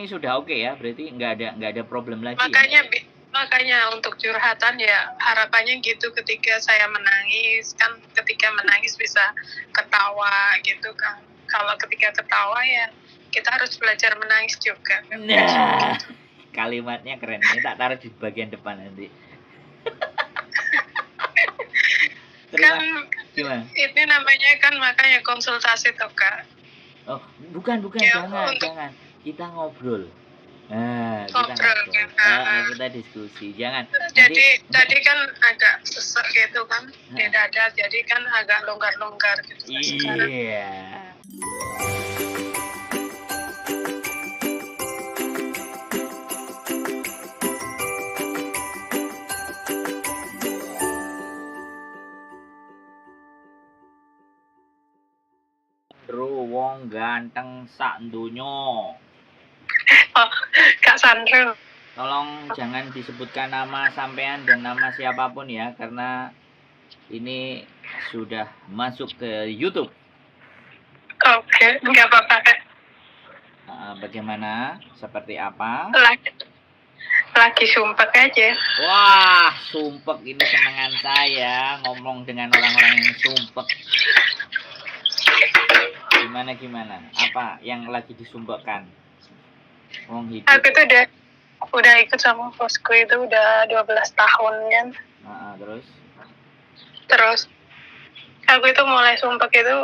ini sudah oke ya, berarti nggak ada problem lagi Makanya ya? Makanya untuk curhatan ya harapannya gitu, ketika saya menangis kan, ketika menangis bisa ketawa gitu kan. Kalau ketika ketawa ya kita harus belajar menangis juga kan. Nah, kalimatnya keren. Ini tak taruh di bagian depan nanti. Kan Gimana? ini namanya kan makanya konsultasi tuh Kak. Oh, bukan, Ya, jangan. Kita ngobrol. Nah, ngobrol kan. kita diskusi. Jangan. Tadi kan agak sesak gitu kan di dada, jadi kan agak longgar-longgar gitu sekarang. Iya. Wong ganteng sak donya. Oh, Kak Sandro. Tolong jangan disebutkan nama sampean dan nama siapapun ya, karena ini sudah masuk ke YouTube. Oke, nggak apa-apa Kak. Bagaimana? Seperti apa? Lagi sumpek aja. Wah, sumpek ini senengan saya, ngomong dengan orang-orang yang sumpek. Gimana? Apa yang lagi disumpekkan? Aku tuh udah ikut sama bosku itu udah 12 tahun kan. Terus aku itu mulai sumpek itu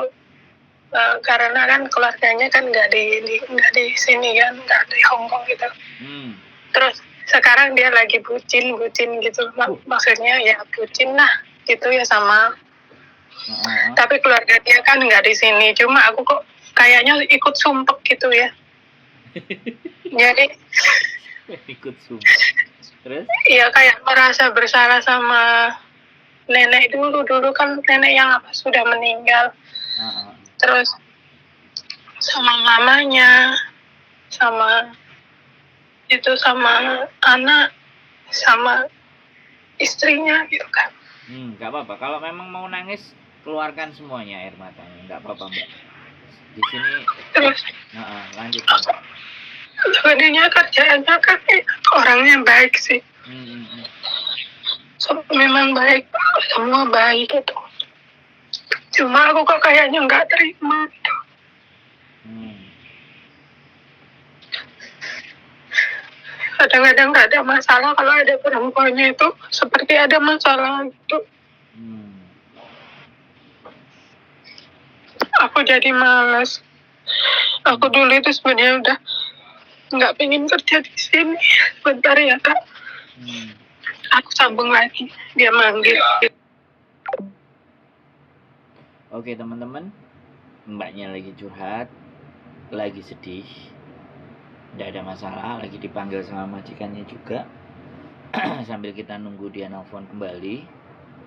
karena kan keluarganya kan nggak di sini kan, nggak di Hongkong gitu. Terus sekarang dia lagi bucin gitu, maksudnya ya bucin lah gitu ya sama. Tapi keluarga dia kan nggak di sini, cuma aku kok kayaknya ikut sumpek gitu ya. Jadi ikut sumpek. Terus? Iya, kayak merasa bersalah sama nenek dulu kan, nenek yang sudah meninggal. Terus sama mamanya, sama anak, sama istrinya gitu kan. Nggak apa-apa. Kalau memang mau nangis, keluarkan semuanya air matanya. Nggak apa-apa, Mbak. Di sini. Terus. Lanjut. Sebenarnya kerjaannya kan orangnya baik sih. Memang baik, semua baik itu. Cuma aku kok kayaknya nggak terima gitu. Kadang-kadang nggak ada masalah, kalau ada perempuannya itu seperti ada masalah gitu. Aku jadi malas. Aku dulu itu sebenarnya udah nggak pengen kerja di sini. Bentar ya Kak. Aku sambung lagi, dia manggil. Oke teman-teman, mbaknya lagi curhat, lagi sedih, nggak ada masalah, lagi dipanggil sama majikannya juga. Sambil kita nunggu dia nelfon kembali,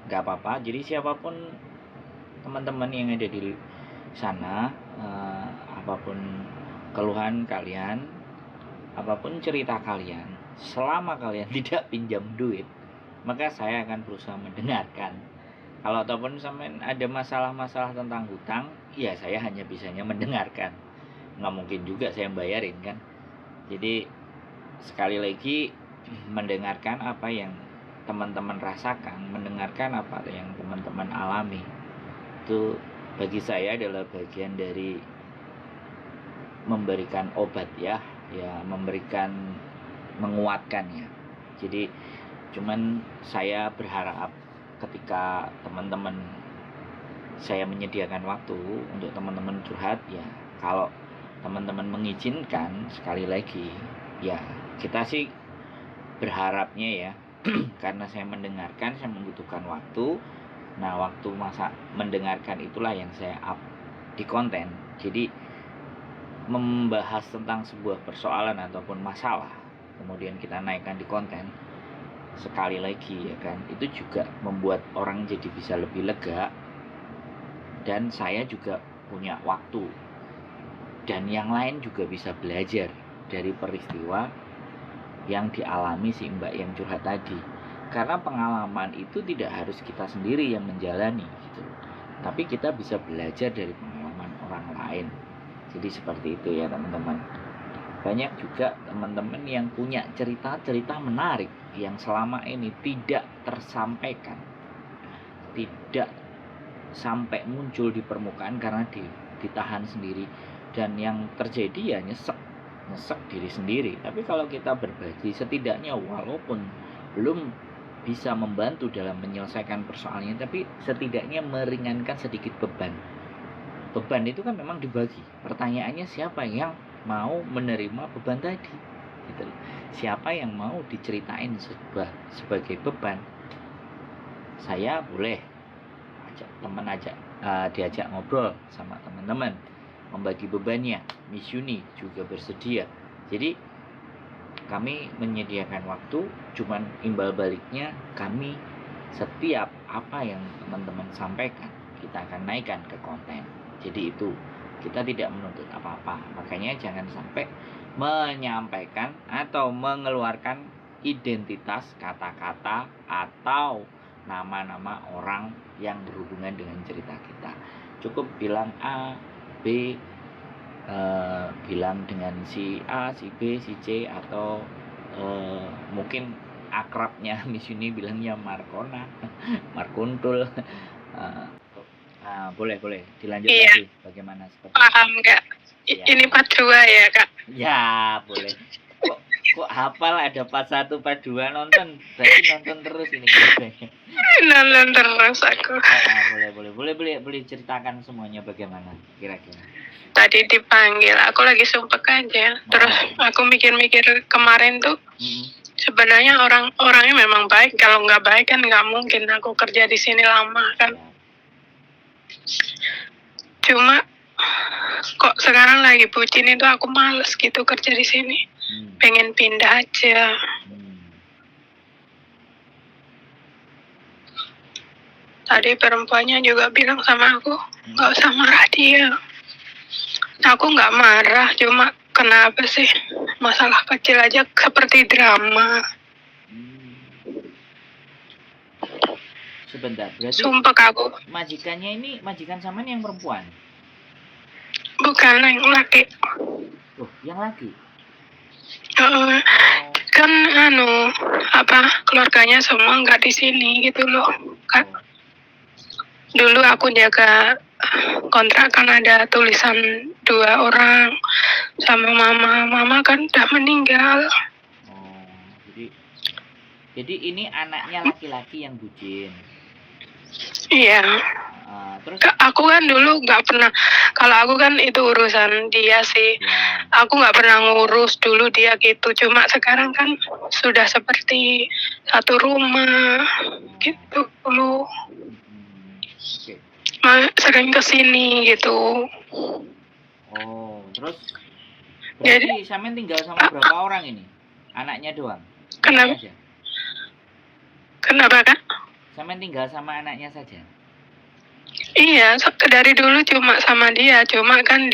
nggak apa-apa. Jadi siapapun teman-teman yang ada di sana, apapun keluhan kalian, apapun cerita kalian, selama kalian tidak pinjam duit, maka saya akan berusaha mendengarkan. Kalau ataupun sampai ada masalah-masalah tentang hutang, ya saya hanya bisanya mendengarkan. Nggak mungkin juga saya bayarin kan. Jadi sekali lagi, mendengarkan apa yang teman-teman rasakan, mendengarkan apa yang teman-teman alami, itu bagi saya adalah bagian dari memberikan obat ya, memberikan, menguatkan ya. Jadi cuman saya berharap ketika teman-teman saya menyediakan waktu untuk teman-teman curhat ya, kalau teman-teman mengizinkan, sekali lagi ya kita sih berharapnya ya karena saya mendengarkan, saya membutuhkan waktu. Nah, waktu masa mendengarkan itulah yang saya up di konten. Jadi membahas tentang sebuah persoalan ataupun masalah, kemudian kita naikkan di konten, sekali lagi ya kan, itu juga membuat orang jadi bisa lebih lega. Dan saya juga punya waktu, dan yang lain juga bisa belajar dari peristiwa yang dialami si mbak yang curhat tadi. Karena pengalaman itu tidak harus kita sendiri yang menjalani gitu, tapi kita bisa belajar dari pengalaman orang lain. Jadi seperti itu ya teman-teman. banyak juga teman-teman yang punya cerita-cerita menarik yang selama ini tidak tersampaikan, tidak sampai muncul di permukaan karena ditahan sendiri, dan yang terjadi ya nyesek diri sendiri. Tapi kalau kita berbagi, setidaknya walaupun belum bisa membantu dalam menyelesaikan persoalannya, tapi setidaknya meringankan sedikit beban. Beban itu kan memang dibagi. Pertanyaannya siapa yang mau menerima beban tadi? Gitu. Siapa yang mau diceritain sebagai beban? Saya boleh ajak teman diajak ngobrol sama teman-teman, membagi bebannya. Miss Yuni juga bersedia. Jadi kami menyediakan waktu, cuman imbal baliknya kami setiap apa yang teman-teman sampaikan kita akan naikkan ke konten. Jadi itu kita tidak menuntut apa-apa. Makanya jangan sampai menyampaikan atau mengeluarkan identitas kata-kata atau nama-nama orang yang berhubungan dengan cerita kita. Cukup bilang A, B, bilang dengan si A, si B, si C, atau mungkin akrabnya Miss Yuni bilangnya Markona, Markuntul. Boleh dilanjut lagi bagaimana seperti paham nggak? Ya. Ini part 2 ya Kak? Ya boleh. Kok hafal ada part 1 part 2 nonton, berarti nonton terus ini kayaknya. Nonton terus aku. Boleh ceritakan semuanya bagaimana kira-kira. Tadi dipanggil, aku lagi sumpek aja. Terus aku mikir-mikir kemarin tuh, sebenarnya orangnya memang baik. Kalau nggak baik kan nggak mungkin aku kerja di sini lama kan. Cuma kok sekarang lagi bucin itu aku males gitu kerja di sini. Pengen pindah aja. Tadi perempuannya juga bilang sama aku, nggak usah marah dia. Aku nggak marah, cuma kenapa sih masalah kecil aja seperti drama. Sebentar, berarti sumpah aku. Majikannya ini majikan Saman yang perempuan? Bukan, yang laki. Oh, yang laki? Kan keluarganya semua nggak di sini gitu loh kan. Dulu aku jaga kontrakan ada tulisan 2 orang sama mama kan udah meninggal. Jadi ini anaknya laki-laki yang bucin. Iya. Terus aku kan dulu nggak pernah, kalau aku kan itu urusan dia sih. Aku nggak pernah ngurus dulu dia gitu. Cuma sekarang kan sudah seperti satu rumah gitu loh. Sering kesini gitu. Terus jadi Samen tinggal sama berapa orang ini? Anaknya doang? Kenapa Kak? Samen tinggal sama anaknya saja? Iya, dari dulu cuma sama dia. Cuma kan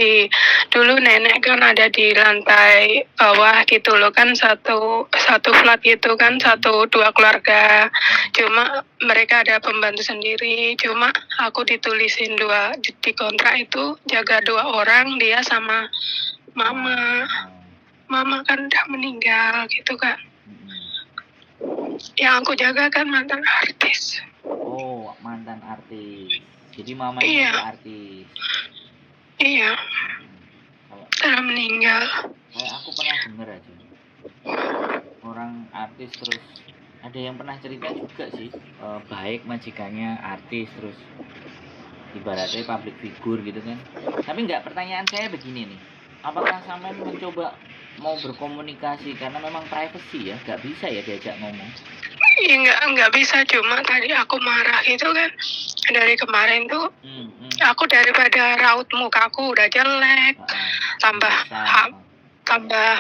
dulu nenek kan ada di lantai bawah gitu loh kan, satu flat gitu kan, 2 keluarga. Cuma mereka ada pembantu sendiri. Cuma aku ditulisin 2 di kontrak itu jaga 2 orang, dia sama mama. Mama kan udah meninggal gitu kan. Yang aku jaga kan mantan artis. Oh, mantan artis. Jadi mamanya itu artis. Iya. Sudah meninggal. Kayak aku pernah dengar aja. Orang artis terus ada yang pernah cerita juga sih, baik majikannya artis terus ibaratnya public figure gitu kan. Tapi pertanyaan saya begini nih. Apakah Samen mencoba mau berkomunikasi karena memang privacy ya, nggak bisa ya diajak ngomong? Iya nggak bisa, cuma tadi aku marah itu kan dari kemarin tuh. Aku daripada raut mukaku udah jelek, tambah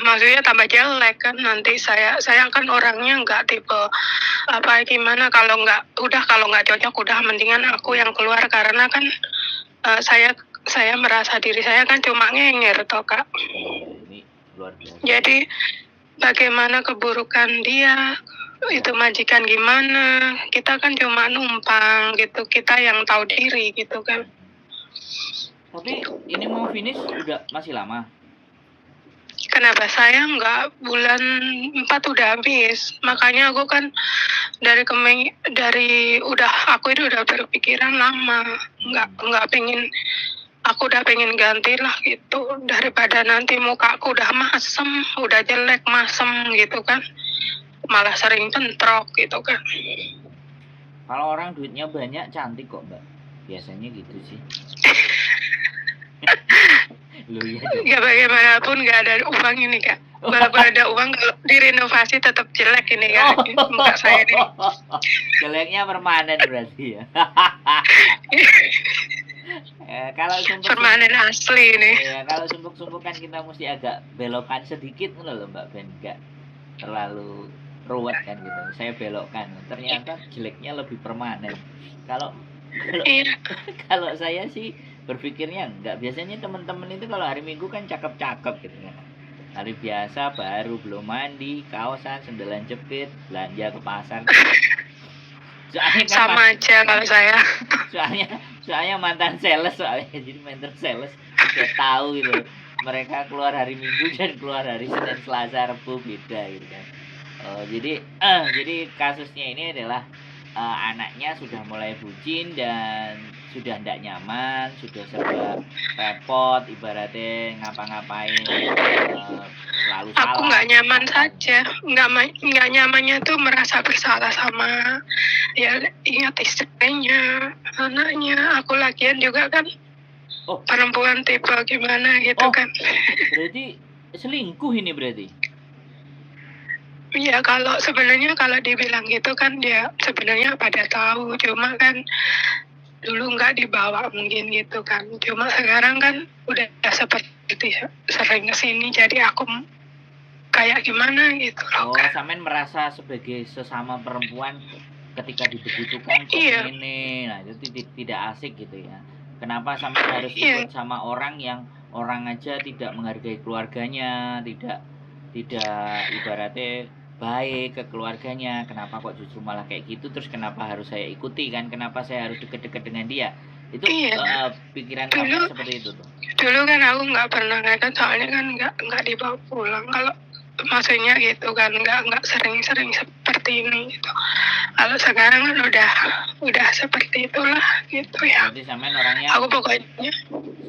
maksudnya tambah jelek kan. Nanti saya kan orangnya nggak tipe gimana, kalau nggak cocok udah mendingan aku yang keluar, karena kan saya merasa diri saya kan cuma ngenger toh Kak. Jadi bagaimana keburukan dia itu majikan gimana, kita kan cuma numpang gitu, kita yang tahu diri gitu kan. Tapi ini mau finish udah masih lama? Kenapa saya nggak bulan 4 udah habis? Makanya aku kan aku itu udah berpikiran lama, nggak pengen, aku udah pengen ganti lah gitu, daripada nanti muka aku udah masem, udah jelek masem gitu kan, malah sering bentrok gitu kan. Kalau orang duitnya banyak cantik kok Mbak, biasanya gitu sih. Loh iya dong. Ya bagaimanapun nggak ada uang ini Kak. Walaupun ada uang, kalau direnovasi tetap jelek ini Kak. Muka saya ini. Jeleknya permanen berarti ya. Kalau permanen asli ini. Ya, kalau sumpuk-sumpuk kan kita mesti agak belokkan sedikit loh Mbak, Ben, enggak terlalu ruwet kan gitu. Saya belokkan, ternyata jeleknya lebih permanen. Kalau kalau saya sih berpikirnya enggak. Biasanya teman-teman itu kalau hari Minggu kan cakep-cakep gitu kan. Hari biasa baru belum mandi, kaosan, sendelan jepit, belanja ke pasar. Soalnya kan sama aja kalau saya. Soalnya mantan sales soalnya, jadi mantan sales udah tahu gitu. Mereka keluar hari Minggu dan keluar hari Senin, Selasa, Rabu beda gitu kan. Jadi kasusnya ini adalah anaknya sudah mulai bucin dan sudah tidak nyaman, sudah serba repot, ibaratnya ngapa-ngapain selalu salah. Aku nggak nyaman saja, nggak nyamannya tuh merasa bersalah sama ya ingat istrinya, anaknya. Aku lagian juga kan perempuan tipe gimana gitu kan. Berarti selingkuh ini berarti? Iya, sebenarnya kalau dibilang gitu kan dia sebenarnya pada tahu, cuma kan dulu nggak dibawa mungkin gitu kan. Cuma sekarang kan udah seperti sering kesini, jadi aku kayak gimana gitu loh. Sampean merasa sebagai sesama perempuan ketika dibegitukan kok ini, nah itu tidak asik gitu ya. Kenapa sampean harus ikut sama orang yang orang aja tidak menghargai keluarganya, tidak ibaratnya baik ke keluarganya, kenapa kok justru malah kayak gitu, terus kenapa harus saya ikuti kan, kenapa saya harus deket-deket dengan dia, itu pikiran kamu seperti itu tuh. Dulu kan aku nggak pernah kan, soalnya kan nggak dibawa pulang, kalau maksudnya gitu kan, nggak sering-sering seperti ini gitu. Kalau sekarang kan udah seperti itulah gitu ya. Berarti sampean orangnya,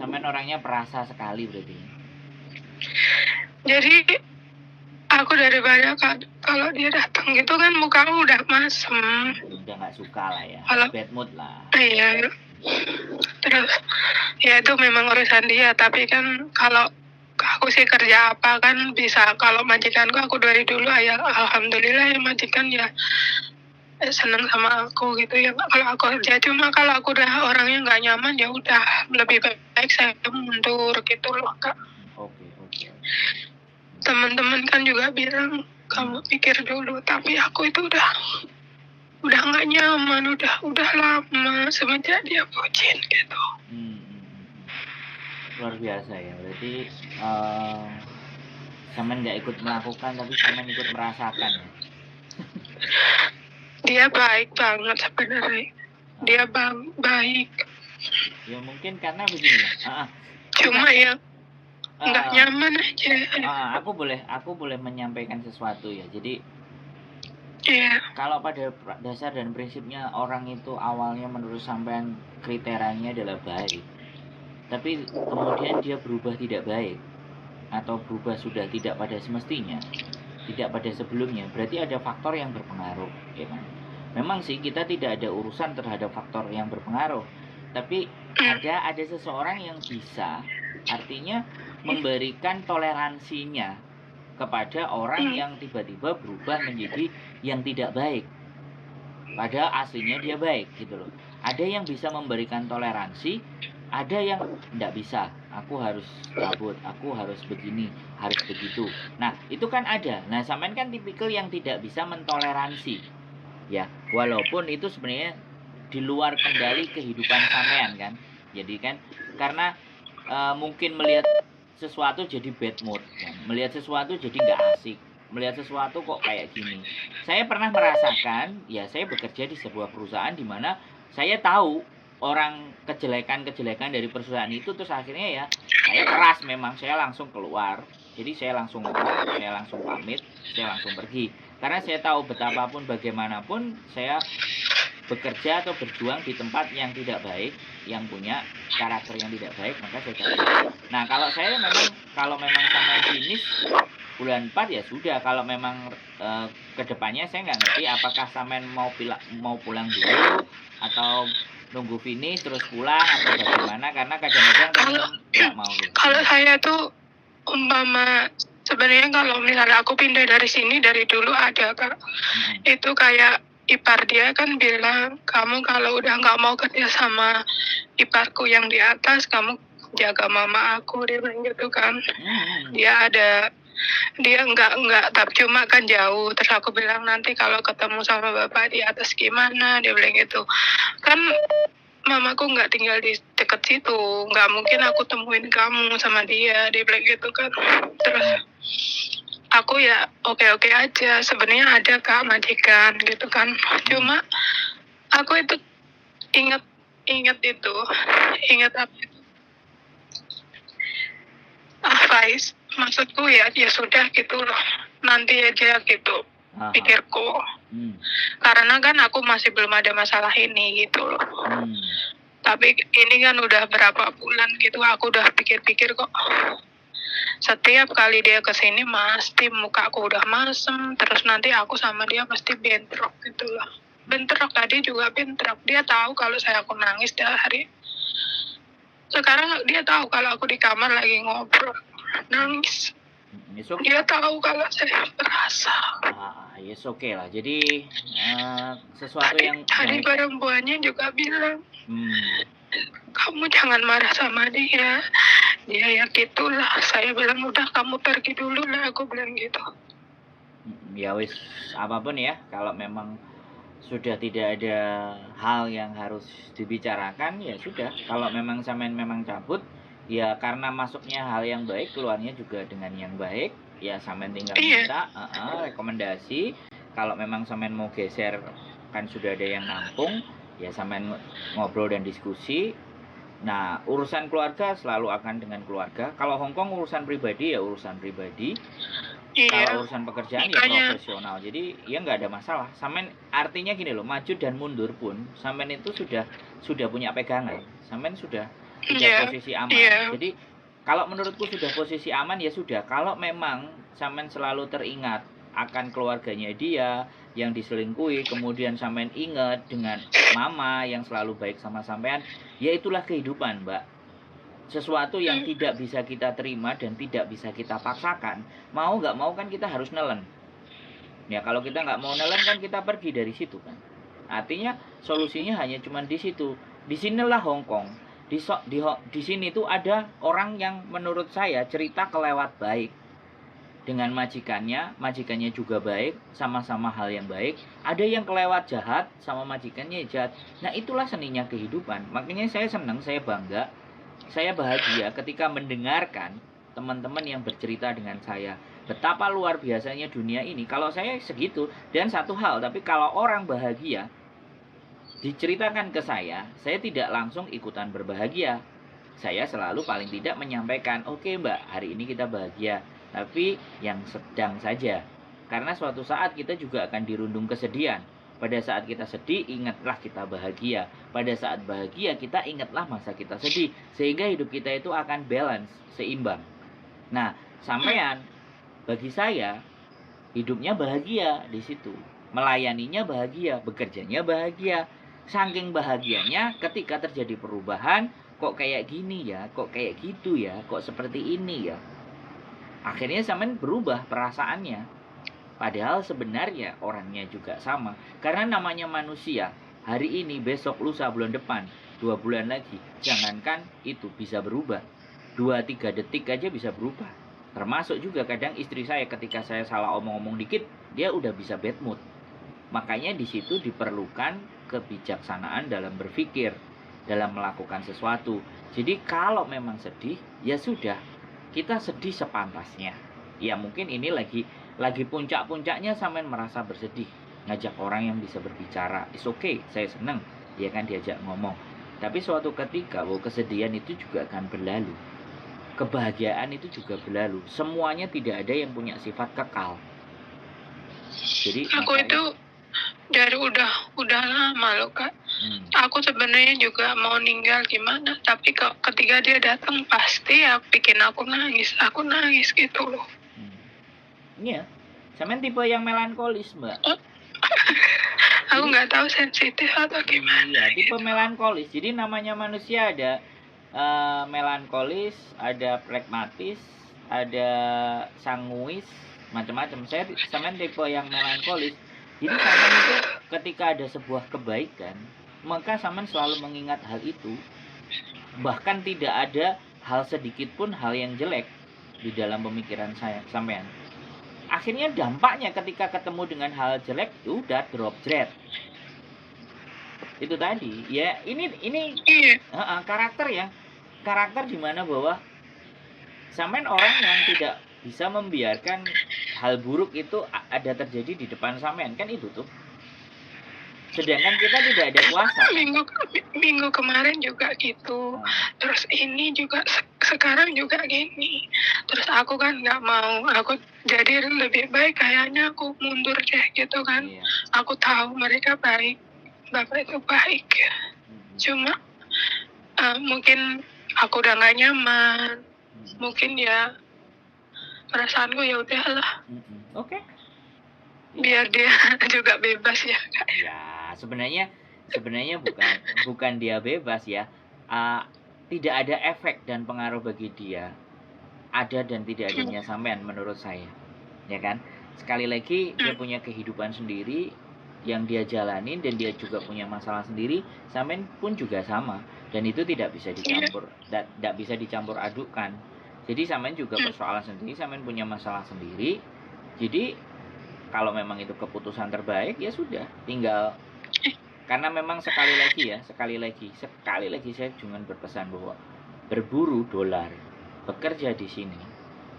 sampean orangnya perasa sekali berarti. Jadi aku daripada kalau dia datang gitu kan muka aku udah masem. Udah nggak suka lah ya, bad mood lah. Iya. Terus ya itu memang urusan dia, tapi kan kalau aku sih kerja apa kan bisa, kalau majikanku aku dari dulu ya alhamdulillah ya majikan ya seneng sama aku gitu ya. Kalau aku kerja, cuma kalau aku udah orangnya nggak nyaman ya udah lebih baik saya mundur gitu loh Kak. Oke. Teman-teman kan juga bilang kamu pikir dulu, tapi aku itu udah nggak nyaman, udah lama semenjak dia bucin gitu. Luar biasa ya, berarti sampean nggak ikut melakukan tapi sampean ikut merasakan ya. Dia baik banget sebenarnya, dia baik. Ya mungkin karena begini ya. Cuma ya nggak nyaman aja. Aku boleh menyampaikan sesuatu ya. Jadi kalau pada dasar dan prinsipnya orang itu awalnya menurut sampean kriterianya adalah baik, tapi kemudian dia berubah tidak baik atau berubah sudah tidak pada semestinya, tidak pada sebelumnya, berarti ada faktor yang berpengaruh, ya kan? Memang sih kita tidak ada urusan terhadap faktor yang berpengaruh, tapi ada seseorang yang bisa, artinya memberikan toleransinya kepada orang yang tiba-tiba berubah menjadi yang tidak baik, padahal aslinya dia baik gitu loh. Ada yang bisa memberikan toleransi, ada yang tidak bisa. Aku harus cabut, aku harus begini, harus begitu. Nah itu kan ada. Nah sampean kan tipikal yang tidak bisa mentoleransi ya, walaupun itu sebenarnya di luar kendali kehidupan sampean kan. Jadi kan karena mungkin melihat sesuatu jadi bad mood kan? Melihat sesuatu jadi nggak asik, melihat sesuatu kok kayak gini. Saya pernah merasakan, ya saya bekerja di sebuah perusahaan di mana saya tahu orang kejelekan dari perusahaan itu, terus akhirnya ya saya keras, memang saya langsung keluar. Jadi saya langsung ngomong, saya langsung pamit, saya langsung pergi. Karena saya tahu betapapun bagaimanapun saya bekerja atau berjuang di tempat yang tidak baik, yang punya karakter yang tidak baik, maka saya cabut. Nah, kalau memang sampai finish bulan 4 ya sudah. Kalau memang kedepannya saya nggak ngerti apakah sampean mau pulang dulu atau nunggu finish terus pulang atau bagaimana, karena kadang-kadang teman-teman nggak mau gitu. Kalau saya tuh umpama sebenarnya kalau misalnya aku pindah dari sini dari dulu ada Kak. Itu kayak ipar dia kan bilang, kamu kalau udah nggak mau kerja sama iparku yang di atas, kamu jaga mama aku, dia bilang gitu kan. Dia nggak tapi cuma kan jauh, terus aku bilang nanti kalau ketemu sama bapak di atas gimana, dia bilang gitu kan. Mamaku nggak tinggal di deket situ, nggak mungkin aku temuin kamu sama dia bilang gitu kan. Terus aku ya oke aja, sebenarnya ada Kak majikan gitu kan, cuma aku itu ingat apa itu, Faiz, maksudku ya sudah gitu loh, nanti aja gitu. Pikirku. Karena kan aku masih belum ada masalah ini gitu loh. Tapi ini kan udah berapa bulan gitu, aku udah pikir-pikir kok. Setiap kali dia kesini pasti mukaku udah masem, terus nanti aku sama dia pasti bentrok gitu loh. Bentrok, tadi juga bentrok. Dia tahu kalau aku nangis dah hari. Sekarang dia tahu kalau aku di kamar lagi ngobrol, nangis. Dia tahu kalau saya merasa. Yes, oke lah. Jadi sesuatu yang tadi perempuannya juga bilang, kamu jangan marah sama dia ya gitulah. Saya bilang udah kamu pergi dulu lah, aku bilang gitu. Ya wis, apapun ya, kalau memang sudah tidak ada hal yang harus dibicarakan ya sudah. Kalau memang sampean memang cabut ya karena masuknya hal yang baik, keluarnya juga dengan yang baik, ya sampean tinggal minta rekomendasi. Kalau memang sampean mau geser kan sudah ada yang nampung, ya sampean ngobrol dan diskusi. Nah, urusan keluarga selalu akan dengan keluarga. Kalau Hongkong urusan pribadi ya urusan pribadi. Kalau urusan pekerjaan ya profesional. Jadi ya nggak ada masalah. Sampean artinya gini loh, maju dan mundur pun sampean itu sudah punya pegangan. Sampean sudah posisi aman. Jadi kalau menurutku sudah posisi aman ya sudah. Kalau memang sampean selalu teringat akan keluarganya dia yang diselingkuhi, kemudian sampean ingat dengan mama yang selalu baik sama sampean, ya itulah kehidupan, Mbak. Sesuatu yang tidak bisa kita terima dan tidak bisa kita paksakan. Mau nggak mau kan kita harus nelen. Ya kalau kita nggak mau nelen kan kita pergi dari situ kan. Artinya solusinya hanya cuma di situ. Disinilah Hongkong. Di sini tuh ada orang yang menurut saya cerita kelewat baik dengan majikannya juga baik, sama-sama hal yang baik. Ada yang kelewat jahat, sama majikannya jahat. Nah itulah seninya kehidupan. Makanya saya senang, saya bangga, saya bahagia ketika mendengarkan teman-teman yang bercerita dengan saya. Betapa luar biasanya dunia ini. Kalau saya segitu, dan satu hal, tapi kalau orang bahagia diceritakan ke saya tidak langsung ikutan berbahagia. Saya selalu paling tidak menyampaikan, oke Mbak, hari ini kita bahagia, tapi yang sedang saja. Karena suatu saat kita juga akan dirundung kesedihan. Pada saat kita sedih, ingatlah kita bahagia. Pada saat bahagia, kita ingatlah masa kita sedih. Sehingga hidup kita itu akan balance, seimbang. Nah, sampean, bagi saya, hidupnya bahagia di situ. Melayaninya bahagia, bekerjanya bahagia. Saking bahagianya ketika terjadi perubahan, kok kayak gini ya, kok kayak gitu ya, kok seperti ini ya. Akhirnya sampean berubah perasaannya. Padahal sebenarnya orangnya juga sama. Karena namanya manusia, hari ini, besok, lusa, bulan depan, 2 bulan lagi, jangankan itu bisa berubah. 2-3 detik aja bisa berubah. Termasuk juga kadang istri saya ketika saya salah omong-omong dikit, dia udah bisa bad mood. Makanya di situ diperlukan kebijaksanaan dalam berpikir, dalam melakukan sesuatu. Jadi kalau memang sedih, ya sudah, kita sedih sepantasnya. Ya mungkin ini lagi puncak-puncaknya sampean merasa bersedih, ngajak orang yang bisa berbicara, it's okay, saya senang, dia kan diajak ngomong. Tapi suatu ketika, kesedihan itu juga akan berlalu. kebahagiaan itu juga berlalu. Semuanya tidak ada yang punya sifat kekal. Jadi aku itu dari udah lama loh Kak. Aku sebenarnya juga mau ninggal gimana, tapi ketika dia datang pasti ya bikin aku nangis gitu loh. Iya, sampean tipe yang melankolis Mbak. Aku nggak tahu sensitif atau gimana. Iya, tipe melankolis. Jadi namanya manusia ada melankolis, ada pragmatis, ada sanguis, macam-macam. Sampean tipe yang melankolis. Jadi sampean itu ketika ada sebuah kebaikan, maka sampean selalu mengingat hal itu. Bahkan tidak ada hal sedikit pun hal yang jelek di dalam pemikiran sampean. Akhirnya dampaknya ketika ketemu dengan hal jelek, udah drop dread. Itu tadi ya, ini karakter di mana bahwa sampean orang yang tidak bisa membiarkan hal buruk itu ada terjadi di depan sampean, kan itu tuh. Sedangkan kita tidak ada kuasa. Minggu kemarin juga gitu. Terus ini juga sekarang juga gini. Terus aku kan nggak mau. Aku jadi lebih baik kayaknya aku mundur deh gitu kan. Iya. Aku tahu mereka baik. Bapak itu baik. Cuma mungkin aku udah nggak nyaman. Mungkin ya perasaanku ya udahlah. Oke. Biar dia juga bebas ya Kak. Ya sebenarnya bukan dia bebas ya. Tidak ada efek dan pengaruh bagi dia ada dan tidak adanya sampean menurut saya, ya kan. Sekali lagi dia punya kehidupan sendiri yang dia jalanin dan dia juga punya masalah sendiri. Sampean pun juga sama dan itu tidak bisa dicampur adukan. Jadi sampean juga persoalan sendiri, sampean punya masalah sendiri. Jadi kalau memang itu keputusan terbaik ya sudah, tinggal. Karena memang sekali lagi saya cuma berpesan bahwa berburu dolar, bekerja di sini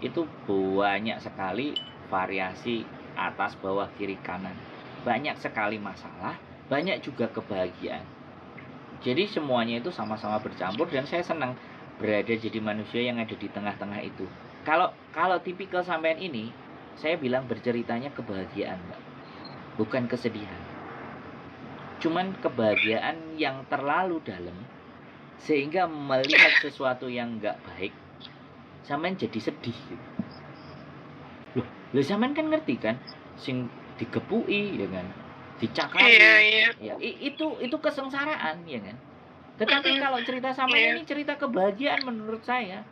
itu banyak sekali variasi atas bawah kiri kanan, banyak sekali masalah, banyak juga kebahagiaan. Jadi semuanya itu sama-sama bercampur dan saya senang berada jadi manusia yang ada di tengah-tengah itu. Kalau tipikal sampean ini, saya bilang berceritanya kebahagiaan, Mbak. Bukan kesedihan. Cuman kebahagiaan yang terlalu dalam sehingga melihat sesuatu yang enggak baik sampean jadi sedih gitu. Loh sampean kan ngerti kan sing digepuki ya kan, dicakari. Iya. Ya, itu kesengsaraan ya kan. Tetapi kalau cerita sampean ini cerita kebahagiaan menurut saya.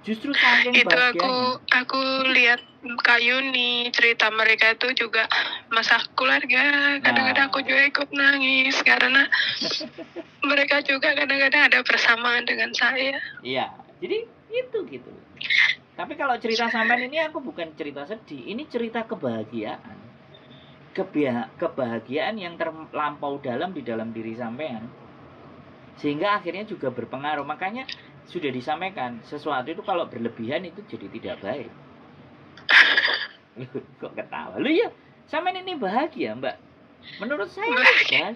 Justru saking bahagianya. Itu aku lihat Kak Yuni cerita mereka itu juga masalah keluarga. Kadang-kadang aku juga ikut nangis karena mereka juga kadang-kadang ada persamaan dengan saya. Iya, jadi itu gitu. Tapi kalau cerita sampean ini aku bukan cerita sedih, ini cerita kebahagiaan. Kebahagiaan yang terlampau dalam di dalam diri sampean. Sehingga akhirnya juga berpengaruh. Makanya sudah disampaikan, sesuatu itu kalau berlebihan itu jadi tidak baik. Kok ketawa? Lu ya, sampean ini bahagia, Mbak. Menurut saya bahagia.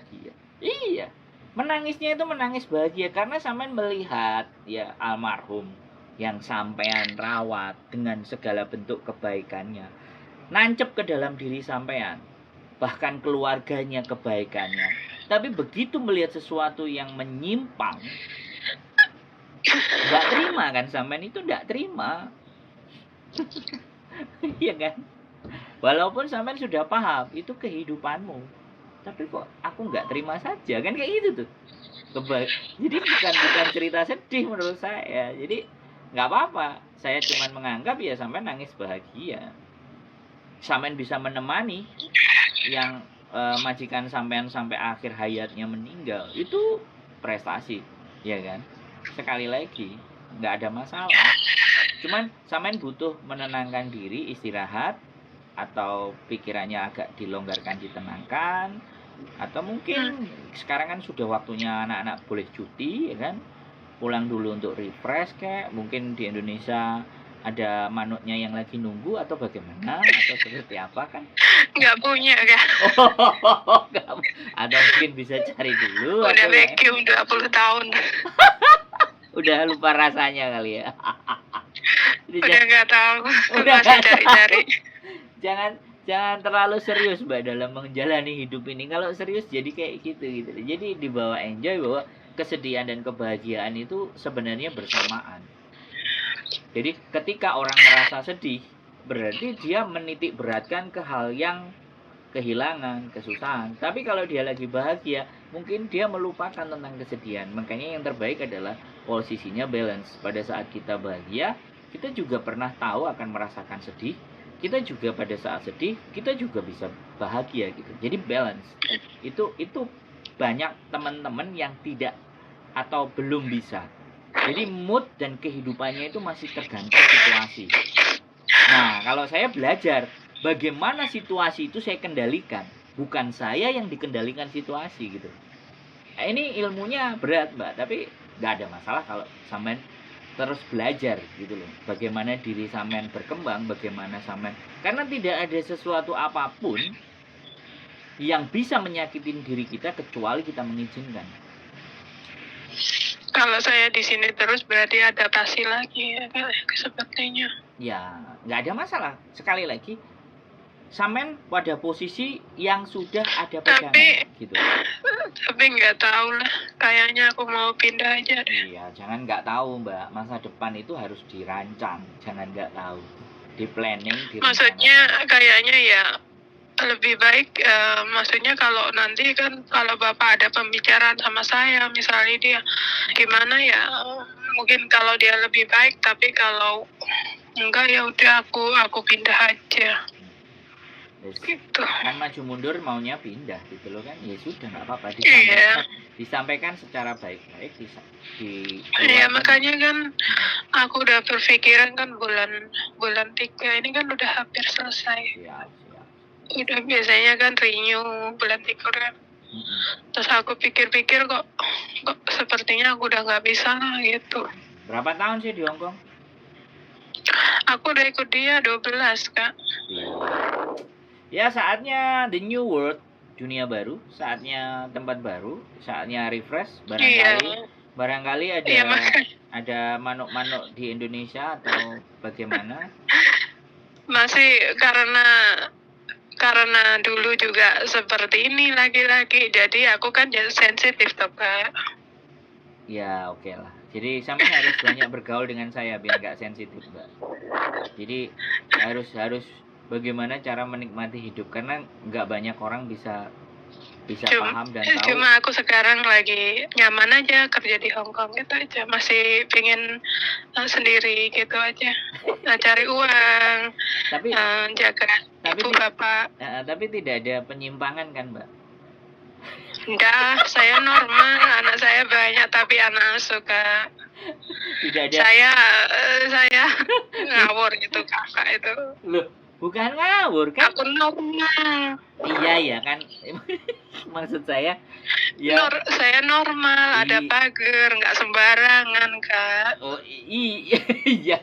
Iya. Menangisnya itu menangis bahagia karena sampean melihat ya almarhum yang sampean rawat dengan segala bentuk kebaikannya. Nancep ke dalam diri sampean. Bahkan keluarganya kebaikannya. Tapi begitu melihat sesuatu yang menyimpang, nggak terima kan, sampean itu nggak terima. Iya kan, walaupun sampean sudah paham itu kehidupanmu, tapi kok aku nggak terima saja kan, kayak gitu tuh. Jadi bukan cerita sedih menurut saya. Jadi nggak apa-apa, saya cuma menganggap ya sampean nangis bahagia, sampean bisa menemani yang majikan sampean sampai akhir hayatnya meninggal, itu prestasi ya kan. Sekali lagi nggak ada masalah, cuman sampean butuh menenangkan diri, istirahat, atau pikirannya agak dilonggarkan, ditenangkan, atau mungkin sekarang kan sudah waktunya anak-anak boleh cuti ya kan, pulang dulu untuk refresh. Kayak mungkin di Indonesia ada manutnya yang lagi nunggu atau bagaimana atau seperti apa kan? Nggak punya kan? Atau mungkin bisa cari dulu. Udah vacuum 20 tahun. Udah lupa rasanya kali ya. Udah nggak tahu. Udah Masih nggak cari-cari. Jangan terlalu serius Mbak dalam menjalani hidup ini. Kalau serius jadi kayak gitu gitu. Jadi dibawa enjoy, bahwa kesedihan dan kebahagiaan itu sebenarnya bersamaan. Jadi ketika orang merasa sedih, berarti dia menitik beratkan ke hal yang kehilangan, kesusahan. Tapi kalau dia lagi bahagia, mungkin dia melupakan tentang kesedihan. Makanya yang terbaik adalah posisinya balance. Pada saat kita bahagia, kita juga pernah tahu akan merasakan sedih. Kita juga pada saat sedih, kita juga bisa bahagia gitu. Jadi balance. Itu banyak teman-teman yang tidak atau belum bisa. Jadi mood dan kehidupannya itu masih tergantung situasi. Nah, kalau saya belajar bagaimana situasi itu saya kendalikan, bukan saya yang dikendalikan situasi gitu. Nah, ini ilmunya berat Mbak, tapi nggak ada masalah kalau sampean terus belajar gitu loh. Bagaimana diri sampean berkembang, bagaimana sampean, karena tidak ada sesuatu apapun yang bisa menyakitin diri kita kecuali kita mengizinkan. Kalau saya di sini terus berarti adaptasi lagi ya sepertinya. Ya, nggak ada masalah. Sekali lagi, sampean pada posisi yang sudah ada pegangan gitu. Tapi nggak tahu lah, kayaknya aku mau pindah aja deh. Iya, jangan nggak tahu Mbak. Masa depan itu harus dirancang, jangan nggak tahu. Di planning, maksudnya kayaknya ya lebih baik, maksudnya kalau nanti kan kalau Bapak ada pembicaraan sama saya, misalnya dia gimana ya, mungkin kalau dia lebih baik, tapi kalau enggak ya udah aku pindah aja. Gitu. Kan maju mundur maunya pindah gitu loh kan, ya sudah nggak apa-apa, disampaikan secara baik-baik, ya makanya kan aku udah berpikiran kan bulan 3 ini kan udah hampir selesai. Siap. Udah biasanya kan renew bulan 3 kan. Terus aku pikir-pikir kok sepertinya aku udah nggak bisa lah gitu. Berapa tahun sih di Hong Kong? Aku udah ikut dia 12 Kak. Ya saatnya the new world, dunia baru, saatnya tempat baru, saatnya refresh. Barangkali ada manuk-manuk di Indonesia atau bagaimana? Masih karena dulu juga seperti ini lagi-lagi, jadi aku kan sensitif toh Kak. Ya oke lah. Jadi sampai harus banyak bergaul dengan saya biar nggak sensitif Mbak. Jadi harus bagaimana cara menikmati hidup, karena nggak banyak orang bisa paham dan tahu. Cuma aku sekarang lagi nyaman aja kerja di Hong Kong gitu aja, masih pengen sendiri gitu aja, cari uang, jaga ibu bapak. Tapi tidak ada penyimpangan kan Mbak? Enggak, saya normal, anak saya banyak tapi anak suka. Tidak ada. Saya ngawur gitu kakak itu. Loh, bukan ngawur kan? Aku normal. Iya kan. Maksud saya ya. Saya normal, ada pagar, nggak sembarangan Kak. Oh iya,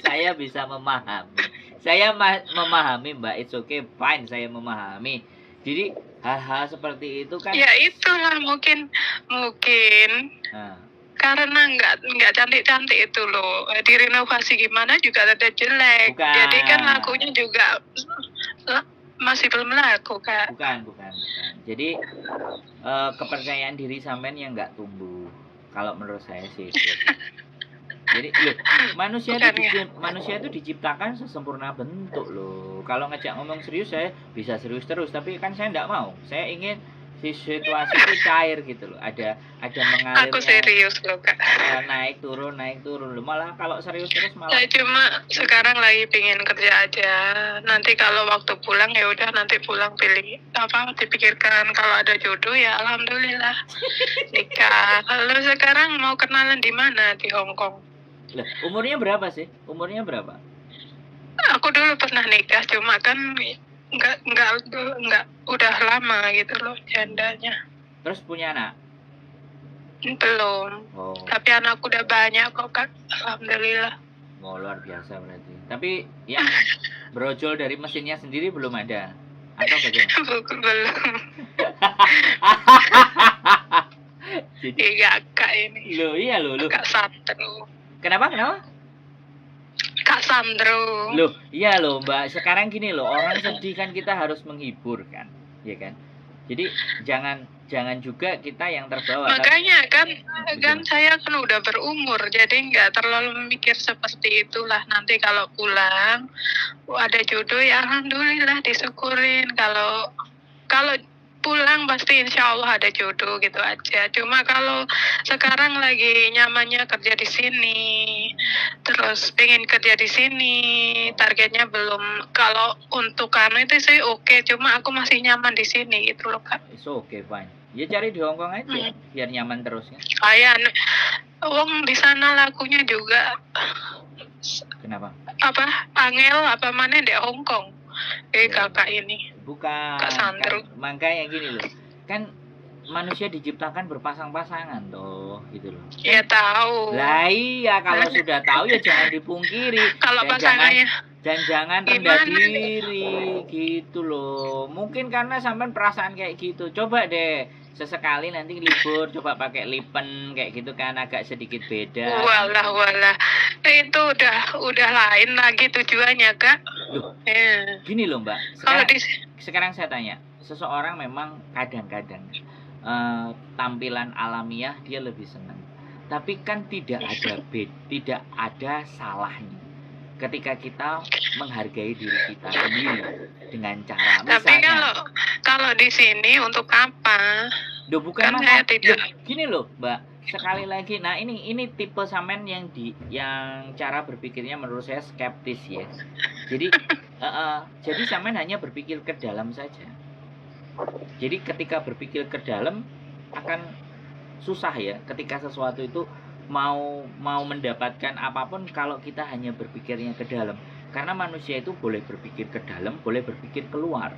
saya bisa memahami. Saya memahami Mbak, it's okay, fine, saya memahami. Jadi hal-hal seperti itu kan. Ya itulah mungkin. Karena nggak cantik-cantik itu loh, direnovasi gimana juga ada jelek. Bukan. Jadi kan lakunya juga masih belum laku Kak. Bukan. Jadi kepercayaan diri sampean yang nggak tumbuh. Kalau menurut saya sih. Jadi manusia itu diciptakan sesempurna bentuk loh. Kalau ngajak ngomong serius saya bisa serius terus, tapi kan saya nggak mau. Saya ingin situasi itu cair gitu loh. Ada mengalirnya. Aku serius loh Kak. Naik turun loh. Malah kalau serius terus malah. Saya cuma sekarang lagi pengen kerja aja. Nanti kalau waktu pulang ya udah, nanti pulang dipikirkan kalau ada jodoh ya alhamdulillah nikah. Lalu sekarang mau kenalan di mana di Hong Kong? Lah, umurnya berapa sih? Aku dulu pernah nikah, cuma kan enggak udah lama gitu loh jandanya. Terus punya anak? Belum. Oh. Tapi anakku udah banyak kok Kak, alhamdulillah. Oh, luar biasa berarti. Tapi yang brojol dari mesinnya sendiri belum ada atau bagaimana? Belum. Jadi kakak ini. Iya loh. Kakak satu. Kenapa? Kak Sandro. Loh, iya loh Mbak. Sekarang gini loh, orang sedih kan kita harus menghibur kan, ya kan? Jadi jangan juga kita yang terbawa. Makanya kan saya kan udah berumur, jadi nggak terlalu mikir seperti itulah. Nanti kalau pulang ada jodoh ya alhamdulillah disyukurin. Kalau pulang pasti insya Allah ada jodoh gitu aja. Cuma kalau sekarang lagi nyamannya kerja di sini, terus pengen kerja di sini, targetnya belum. Kalau untuk kamu itu sih oke, cuma aku masih nyaman di sini gitu loh Kak. It's okay, fine. Ya cari di Hong Kong aja, biar nyaman terus ya. Kayak wong di sana lakunya juga. Kenapa? Apa angel apa mana di Hong Kong? Kakak ini. Bukan. Kak Sandro. Kan, makanya gini loh. Kan manusia diciptakan berpasang-pasangan toh, gitu loh. Ya tahu. Lah iya, kalau sudah tahu ya jangan dipungkiri. Kalau pasangannya jangan rendah diri gitu loh. Mungkin karena sampean perasaan kayak gitu. Coba deh sesekali nanti libur coba pakai lipen kayak gitu kan, agak sedikit beda. Walah. Itu udah lain lagi tujuannya, Kak. Loh. Gini loh, Mbak. Sekarang saya tanya, seseorang memang kadang-kadang tampilan alamiah dia lebih senang. Tapi kan tidak ada salahnya ketika kita menghargai diri kita sendiri dengan cara misalnya. Tapi kalau di sini untuk apa? Loh, bukan kan gini loh, Mbak. Sekali lagi, nah ini tipe sampean yang cara berpikirnya menurut saya skeptis ya. Jadi jadi sampean hanya berpikir ke dalam saja. Jadi ketika berpikir ke dalam akan susah ya ketika sesuatu itu mau mendapatkan apapun kalau kita hanya berpikirnya ke dalam. Karena manusia itu boleh berpikir ke dalam, boleh berpikir keluar.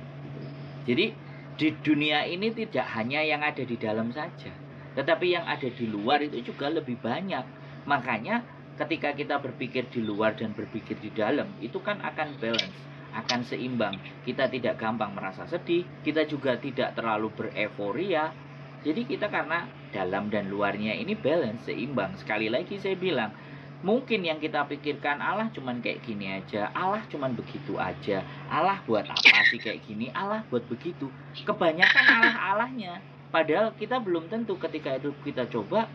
Jadi di dunia ini tidak hanya yang ada di dalam saja, tetapi yang ada di luar itu juga lebih banyak. Makanya ketika kita berpikir di luar dan berpikir di dalam, itu kan akan balance, akan seimbang. Kita tidak gampang merasa sedih, kita juga tidak terlalu bereforia. Jadi kita karena dalam dan luarnya ini balance, seimbang. Sekali lagi saya bilang, mungkin yang kita pikirkan Allah cuman kayak gini aja, Allah cuman begitu aja, Allah buat apa sih kayak gini, Allah buat begitu. Kebanyakan Allah-Allahnya. Padahal kita belum tentu ketika itu kita coba,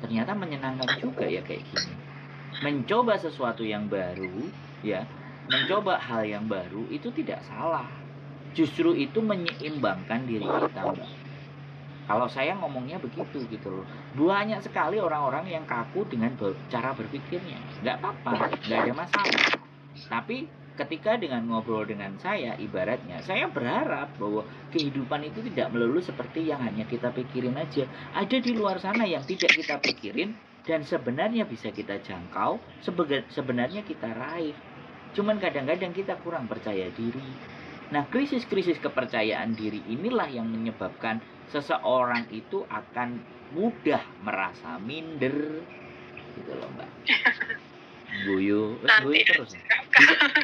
ternyata menyenangkan juga ya kayak gini. Mencoba sesuatu yang baru, ya, mencoba hal yang baru itu tidak salah. Justru itu menyeimbangkan diri kita, Mbak. Kalau saya ngomongnya begitu gitu loh. Banyak sekali orang-orang yang kaku dengan cara berpikirnya. Nggak apa-apa, nggak ada masalah. Tapi ketika dengan ngobrol dengan saya, ibaratnya saya berharap bahwa kehidupan itu tidak melulu seperti yang hanya kita pikirin aja. Ada di luar sana yang tidak kita pikirin dan sebenarnya bisa kita jangkau, sebenarnya kita raih. Cuman kadang-kadang kita kurang percaya diri. Nah, krisis-krisis kepercayaan diri inilah yang menyebabkan seseorang itu akan mudah merasa minder. Gitu loh, Mbak. Guyu terus.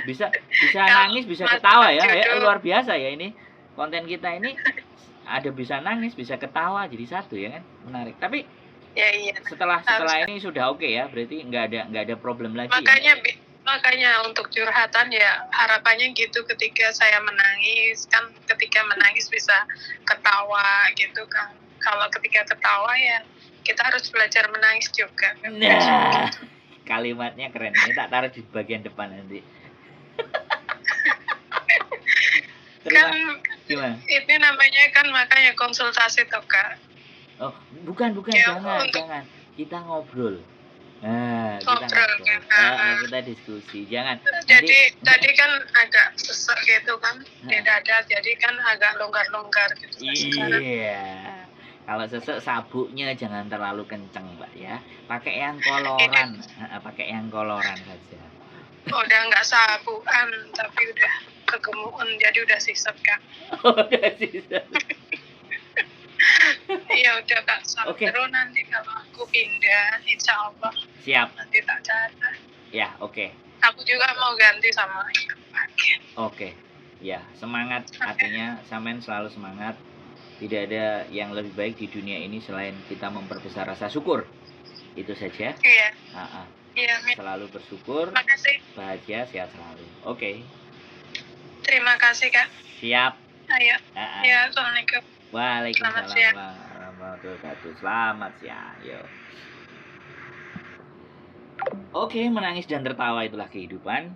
Bisa nangis, bisa ketawa ya. Luar biasa ya ini. Konten kita ini ada bisa nangis, bisa ketawa jadi satu ya kan. Menarik. Tapi ya, iya. Setelah ini sudah oke ya. Berarti nggak ada problem lagi. Makanya untuk curhatan ya harapannya gitu, ketika saya menangis kan, ketika menangis bisa ketawa gitu kan. Kalau ketika ketawa ya kita harus belajar menangis juga. Nah, kalimatnya keren. Ini tak taruh di bagian depan nanti. Kan gimana? Ini namanya kan makanya konsultasi toh Kak. Oh, bukan ya, jangan. Kita ngobrol. Nah, kita diskusi. Jangan. Tadi kan agak sesak gitu kan di dada, jadi kan agak longgar gitu. Iya. Kalau sesek sabuknya jangan terlalu kenceng, Mbak ya. Pakai yang koloran. Pakai yang koloran saja. Udah nggak sabukan, tapi udah kegemukan, jadi udah sisep kan. Udah sisep. Iya udah Kak, terus nanti kalau aku pindah, insya Allah. Siap. Nanti tak catat. Ya, oke. Aku juga mau ganti sama paket. Oke. Ya, semangat. Artinya sampean selalu semangat. Tidak ada yang lebih baik di dunia ini selain kita memperbesar rasa syukur. Itu saja. Iya. Iya, amin. Selalu bersyukur, Terima kasih. bahagia, sehat selalu. Oke. Terima kasih, Kak. Siap. Ayo. Ya, Assalamualaikum. Waalaikumsalam Selamat siang. warahmatullahi wabarakatuh. Selamat siang. Yuk. Oke, menangis dan tertawa itulah kehidupan.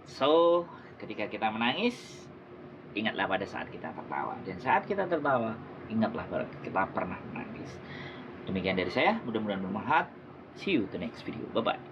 So, ketika kita menangis, ingatlah pada saat kita tertawa. Dan saat kita tertawa, ingatlah bahwa kita pernah menangis. Demikian dari saya, mudah-mudahan bermanfaat. See you the next video. Bye-bye.